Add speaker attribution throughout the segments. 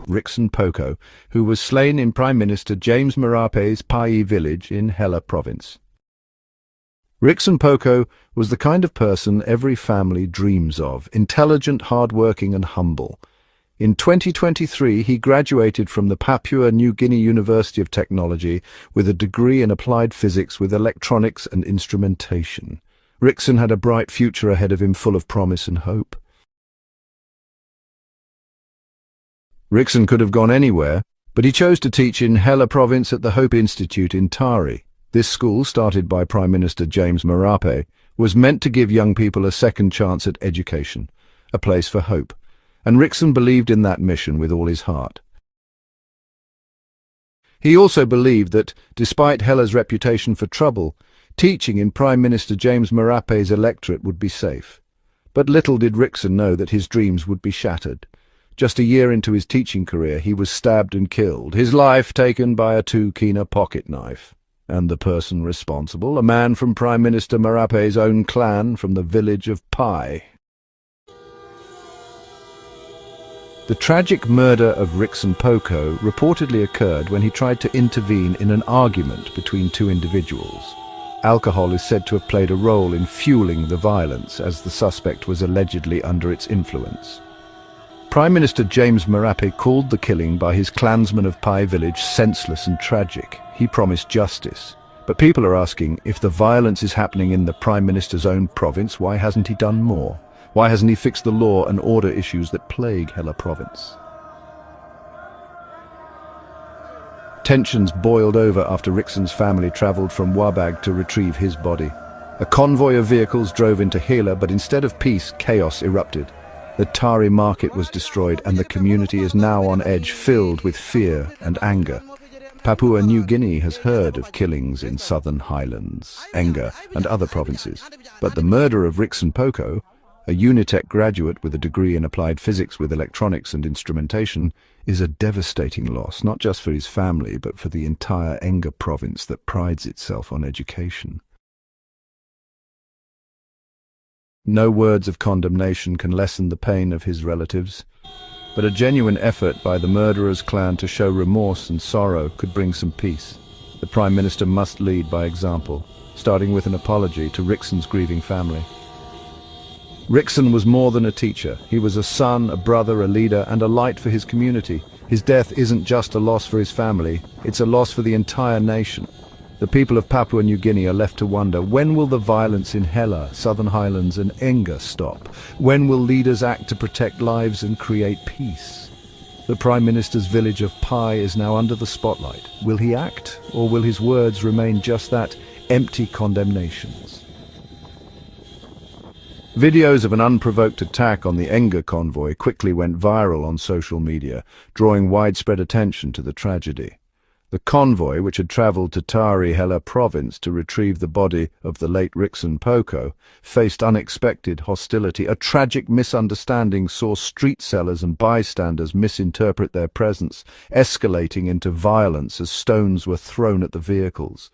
Speaker 1: Rixon Poco, who was slain in Prime Minister James Marape's Pai village in Hela province. Rixon Poco was the kind of person every family dreams of, intelligent, hard-working and humble. In 2023, he graduated from the Papua New Guinea University of Technology with a degree in applied physics with electronics and instrumentation. Rixon had a bright future ahead of him, full of promise and hope. Rixon could have gone anywhere, but he chose to teach in Hela province at the Hope Institute in Tari. This school, started by Prime Minister James Marape, was meant to give young people a second chance at education, a place for hope. And Rixon believed in that mission with all his heart. He also believed that, despite Hela's reputation for trouble, teaching in Prime Minister James Marape's electorate would be safe. But little did Rixon know that his dreams would be shattered. Just a year into his teaching career, he was stabbed and killed, his life taken by a 2-kina pocket knife. And the person responsible, a man from Prime Minister Marape's own clan from the village of Pai. The tragic murder of Rixon Poco reportedly occurred when he tried to intervene in an argument between two individuals. Alcohol is said to have played a role in fueling the violence, as the suspect was allegedly under its influence. Prime Minister James Marape called the killing by his clansmen of Pai village senseless and tragic. He promised justice. But people are asking, if the violence is happening in the Prime Minister's own province, why hasn't he done more? Why hasn't he fixed the law and order issues that plague Hela province? Tensions boiled over after Rixon's family travelled from Wabag to retrieve his body. A convoy of vehicles drove into Hela, but instead of peace, chaos erupted. The Tari market was destroyed, and the community is now on edge, filled with fear and anger. Papua New Guinea has heard of killings in southern highlands, Enga and other provinces, but the murder of Rixon Poco, a Unitec graduate with a degree in applied physics with electronics and instrumentation, is a devastating loss, not just for his family, but for the entire Enga province that prides itself on education. No words of condemnation can lessen the pain of his relatives, but a genuine effort by the murderer's clan to show remorse and sorrow could bring some peace. The Prime Minister must lead by example, starting with an apology to Rixon's grieving family. Rixon was more than a teacher. He was a son, a brother, a leader, and a light for his community. His death isn't just a loss for his family, it's a loss for the entire nation. The people of Papua New Guinea are left to wonder, when will the violence in Hela, Southern Highlands and Enga stop? When will leaders act to protect lives and create peace? The Prime Minister's village of Pai is now under the spotlight. Will he act, or will his words remain just that, empty condemnations? Videos of an unprovoked attack on the Enga convoy quickly went viral on social media, drawing widespread attention to the tragedy. The convoy, which had travelled to Tari, Hela province to retrieve the body of the late Rixon Poco, faced unexpected hostility. A tragic misunderstanding saw street sellers and bystanders misinterpret their presence, escalating into violence as stones were thrown at the vehicles.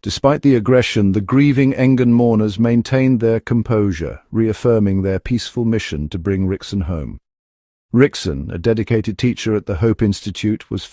Speaker 1: Despite the aggression, the grieving Engan mourners maintained their composure, reaffirming their peaceful mission to bring Rixon home. Rixon, a dedicated teacher at the Hope Institute, was